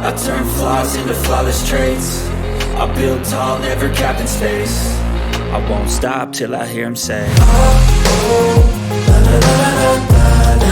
I turn flaws into flawless traits. I build tall, never capped in space. I won't stop till I hear him say, oh, la la la la la la.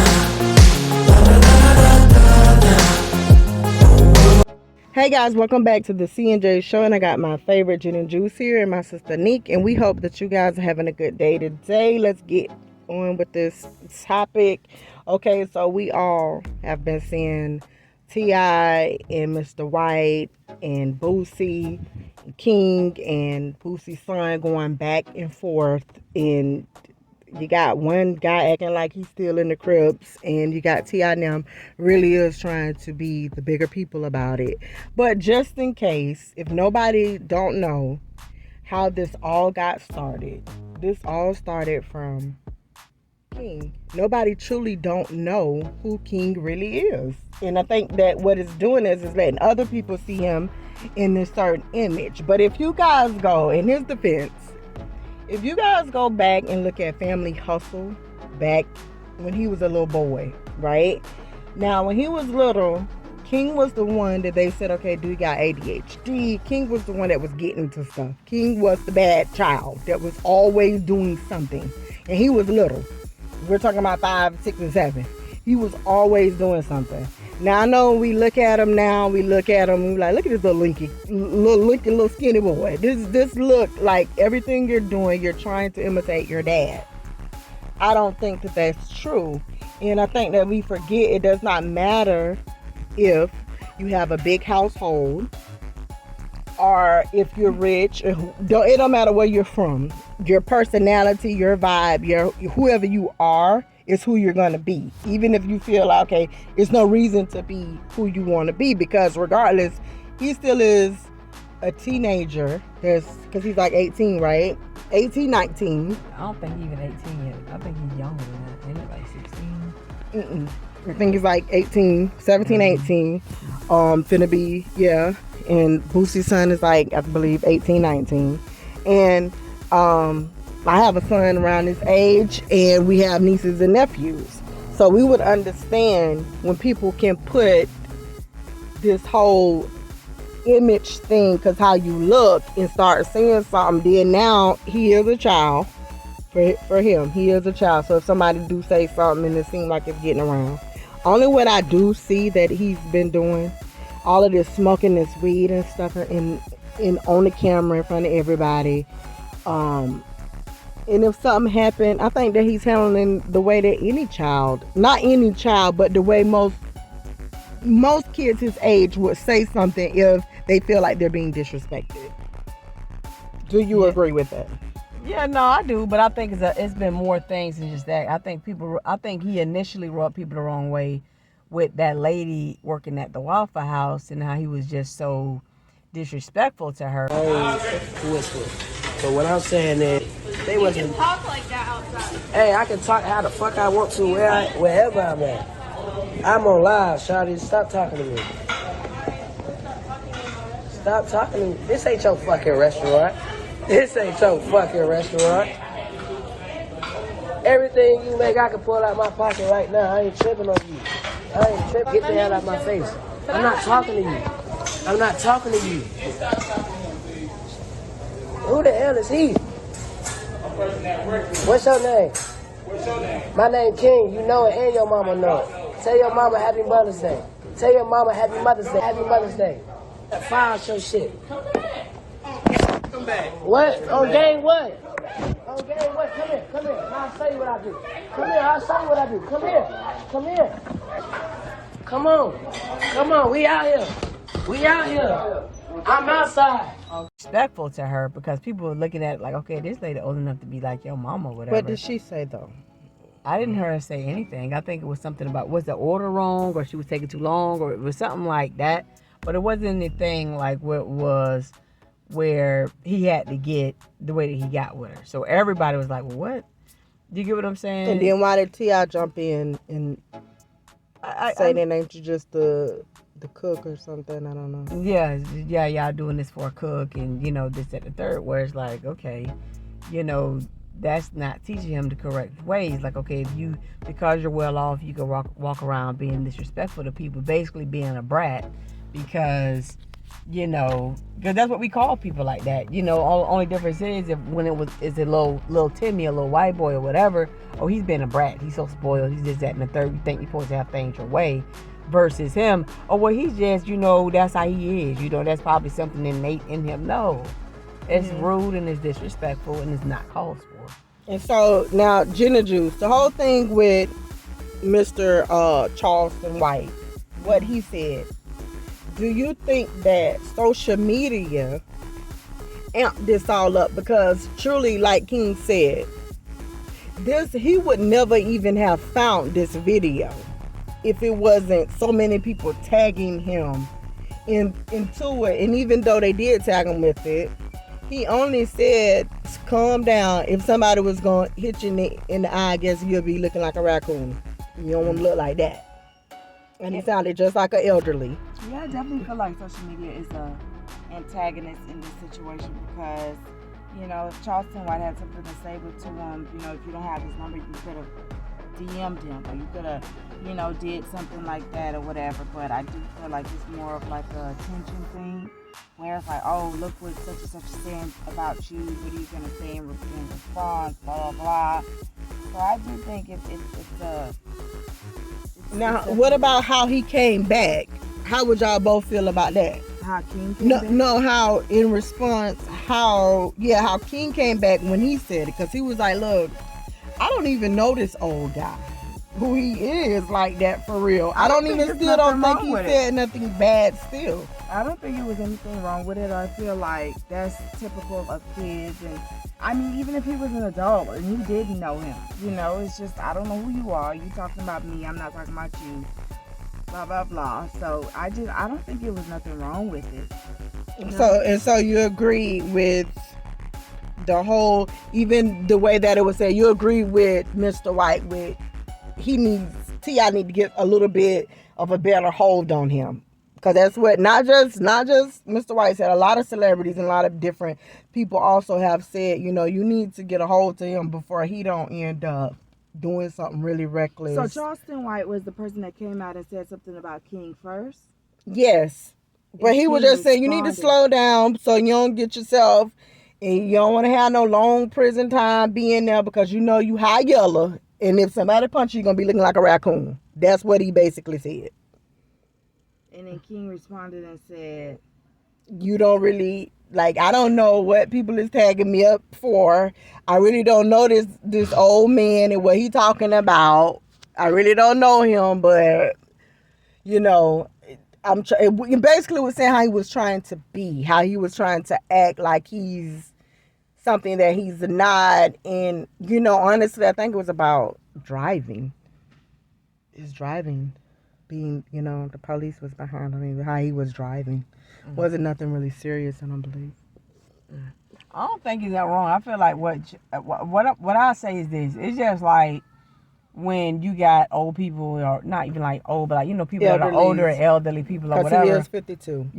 Hey guys, welcome back to the C&J show, and I got my favorite gin and juice here and my sister Neek, and we hope that you guys are having a good day today. Let's get on with this topic. Okay, so we all have been seeing T.I. and Mr. White and Boosie and King and Boosie's son going back and forth, and you got one guy acting like he's still in the cribs, and you got T.I. and them really is trying to be the bigger people about it. But just in case, if nobody don't know how this all got started, this all started from King. Nobody truly don't know who King really is. And I think that what it's doing is letting other people see him in this certain image. But if you guys go, in his defense, if you guys go back and look at Family Hustle back when he was a little boy, right? Now, when he was little, King was the one that they said, okay, dude got ADHD. King was the one that was getting into stuff. King was the bad child that was always doing something. And he was little. We're talking about 5, 6, and 7. He was always doing something. Now, I know we look at him now, we're like, look at this little skinny boy. This look like everything you're doing, you're trying to imitate your dad. I don't think that that's true. And I think that we forget it does not matter if you have a big household or if you're rich. It don't matter where you're from. Your personality, your vibe, whoever you are is who you're going to be. Even if you feel like, okay, there's no reason to be who you want to be, because regardless, he still is a teenager. Because he's like 18, right? 18, 19. I don't think he's even 18 yet. I think he's younger than that. I think he's like 16. I think he's like 18, 17, 18. Finna be, yeah. And Boosie's son is like, I believe, 18, 19. And I have a son around this age, and we have nieces and nephews. So we would understand when people can put this whole image thing, because how you look, and start saying something. Then now he is a child. For him, he is a child. So if somebody do say something and it seems like it's getting around. Only what I do see that he's been doing, all of this smoking this weed and stuff in on the camera in front of everybody. And if something happened, I think that he's handling the way that not any child, but the way most kids his age would say something if they feel like they're being disrespected. Do you agree with that? Yeah, no, I do, but I think it's been more things than just that. I think he initially rubbed people the wrong way with that lady working at the Waffle House, and how he was just so disrespectful to her. So what I'm saying is, they wasn't. You can talk like that outside. Hey, I can talk how the fuck I want to wherever I'm at. I'm on live, shawty. Stop talking to me. Stop talking to me. This ain't your fucking restaurant. This ain't your fucking restaurant. Everything you make, I can pull out my pocket right now. I ain't tripping on you. I ain't tripping. Get the hell out of my face. I'm not talking to you. I'm not talking to you. Who the hell is he? What's your name? My name King. You know it, and your mama know it. Tell your mama Happy Mother's Day. Tell your mama Happy Mother's Day. Happy Mother's Day. File your shit. Come back. What? On game what? On game what? Come here. Come here. I'll show you what I do. Come here. I'll show you what I do. Come here. Come here. Come on. Come on. We out here. We out here. I'm outside. Respectful to her, because people were looking at it like, okay, this lady old enough to be like your mama or whatever. What did she say though? I didn't hear her say anything. I think it was something about, was the order wrong, or she was taking too long, or it was something like that. But it wasn't anything like what it was where he had to get the way that he got with her. So everybody was like, well, what? Do you get what I'm saying? And then why did T.I. jump in and say that ain't you just the cook or something? I don't know. Yeah, y'all doing this for a cook, and this, that, the third, where it's like, okay, that's not teaching him the correct ways. Like, okay, because you're well off, you can walk around being disrespectful to people, basically being a brat, because, because that's what we call people like that. Only difference is if when it's a little Timmy, a little white boy or whatever. Oh, he's been a brat. He's so spoiled. He's just that and the third. You think you're supposed to have things your way, versus him. Oh, well, he's just, that's how he is. That's probably something innate in him. No, it's rude and it's disrespectful and it's not called for. And so now, Gin and Juice, the whole thing with Mr. Charleston White, what he said. Do you think that social media amped this all up? Because truly, like King said, he would never even have found this video if it wasn't so many people tagging him into it. And even though they did tag him with it, he only said, calm down. If somebody was going to hit you in the eye, I guess you'll be looking like a raccoon. You don't want to look like that. And he sounded just like an elderly. Yeah, I definitely feel like social media is a antagonist in this situation because, if Charleston White had something to say to him, if you don't have his number, you could have DM'd him or you could have, did something like that or whatever. But I do feel like it's more of like a attention thing where it's like, oh, look what such and such is saying about you. What are you going to say in response, blah, blah, blah. So I do think it's now, what about how he came back? How would y'all both feel about that? How King came back? No, how in response, how King came back when he said it. Because he was like, look, I don't even know this old guy. Who he is like that for real. I don't think he said nothing bad still. I don't think it was anything wrong with it. I feel like that's typical of kids. And I mean, even if he was an adult and he didn't know him, it's just, I don't know who you are. You talking about me. I'm not talking about you. Blah, blah, blah. So I don't think it was nothing wrong with it. So you agree with the whole, even the way that it was said, you agree with Mr. White with T.I. need to get a little bit of a better hold on him. Because that's what, not just Mr. White said, a lot of celebrities and a lot of different people also have said, you need to get a hold to him before he don't end up doing something really reckless. So Charleston White was the person that came out and said something about King first? Yes. But he was just saying, you need to slow down so you don't get yourself, and you don't want to have no long prison time being there because you high yellow, and if somebody punch you, you're going to be looking like a raccoon. That's what he basically said. And then King responded and said, you don't really, I don't know what people is tagging me up for. I really don't know this old man and what he talking about. I really don't know him, but, it basically was saying how he was trying to be, how he was trying to act like he's something that he's not. And, honestly, I think it was about driving. His driving. Being, the police was behind him, how he was driving. Wasn't nothing really serious, I don't believe. I don't think he's that wrong. I feel like what I say is this. It's just like when you got old people, or not even like old, but like, people that are older, elderly people or whatever. Because he is 52.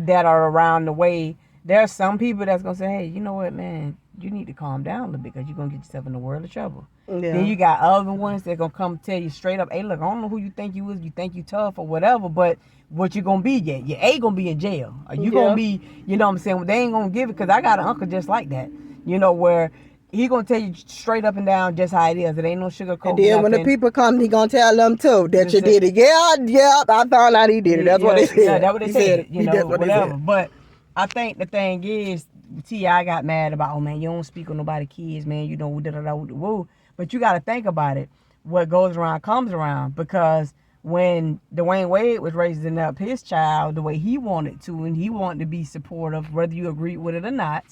That are around the way. There are some people that's going to say, hey, you know what, man? You need to calm down a little bit because you're going to get yourself in a world of trouble. Yeah. Then you got other ones that going to come tell you straight up, hey, look, I don't know who you think you is. You think you tough or whatever, but what you going to be yet? You ain't going to be in jail. Or you going to be, what I'm saying? They ain't going to give it because I got an uncle just like that, where he going to tell you straight up and down just how it is. It ain't no sugarcoat. And then when the people come, he going to tell them too that you did it. Yeah, I found out he did it. That's what they said. Yeah, that's what they said. Whatever. But I think the thing is, T.I. got mad about, oh man, you don't speak on nobody's kids, man. Woo. But you got to think about it. What goes around comes around. Because when Dwayne Wade was raising up his child the way he wanted to, and he wanted to be supportive, whether you agreed with it or not,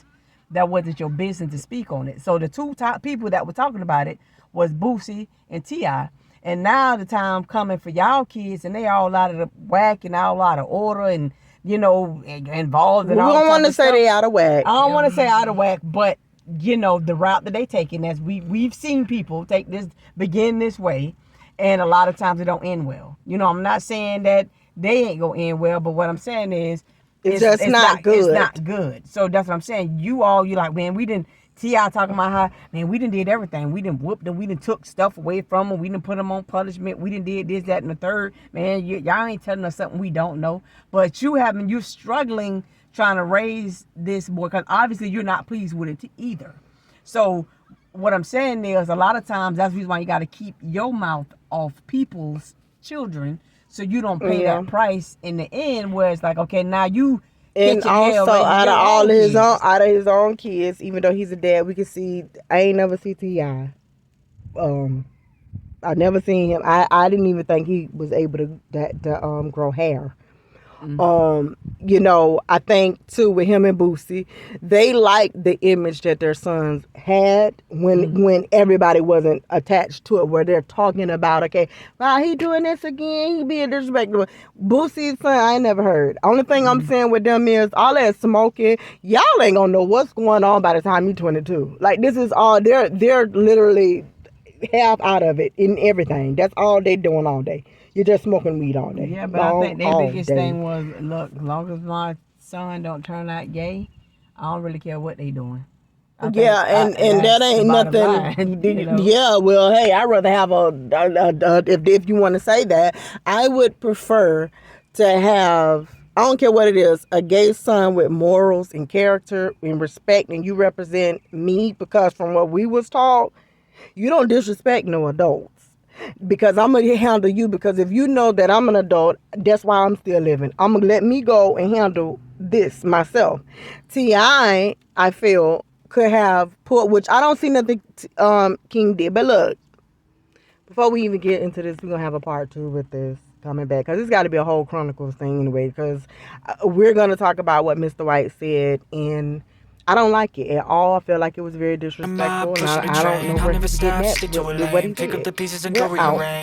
that wasn't your business to speak on it. So the two top people that were talking about it was Boosie and T.I. And now the time coming for y'all kids, and they all out of the whack and all out of order and involved in all we don't want to say they out of whack. I don't want to say out of whack, but the route that they taking, as we've seen people begin this way, and a lot of times it don't end well. I'm not saying that they ain't gonna end well, but what I'm saying is it's not good. It's not good. So that's what I'm saying. You like, man, T.I. talking about how, man, we done did everything. We done whooped them. We done took stuff away from them. We done put them on punishment. We done did this, that, and the third. Man, y'all ain't telling us something we don't know. But you're struggling trying to raise this boy because obviously you're not pleased with it either. So what I'm saying is a lot of times that's the reason why you got to keep your mouth off people's children so you don't pay that price in the end where it's like, okay, now you... And also, out of his own kids, even though he's a dad, we can see. I ain't never see T.I. I never seen him. I didn't even think he was able to grow hair. You know, I think too with him and Boosie, they liked the image that their sons had when everybody wasn't attached to it, where they're talking about, okay, wow, he doing this again, he being disrespectful. Boosie's son, I ain't never heard. Only thing I'm saying with them is all that smoking, y'all ain't gonna know what's going on by the time you're 22. Like, this is all, they're literally half out of it in everything. That's all they doing all day. You're just smoking weed all day. Yeah, but I think their biggest thing was, look, as long as my son don't turn out gay, I don't really care what they doing. And that ain't nothing. Line, you know? Yeah, well, hey, I'd rather have if you want to say that, I would prefer to have, I don't care what it is, a gay son with morals and character and respect, and you represent me, because from what we was taught, you don't disrespect no adults. Because I'm going to handle you, because if you know that I'm an adult, that's why I'm still living. I'm going to let me go and handle this myself. T.I., I feel, could have put, which I don't see nothing King did. But look, before we even get into this, we're going to have a part 2 with this coming back. Because it's got to be a whole Chronicles thing anyway. Because we're going to talk about what Mr. White said in... I don't like it at all. I feel like it was very disrespectful, and I don't know where he's getting at with what he said. We're out.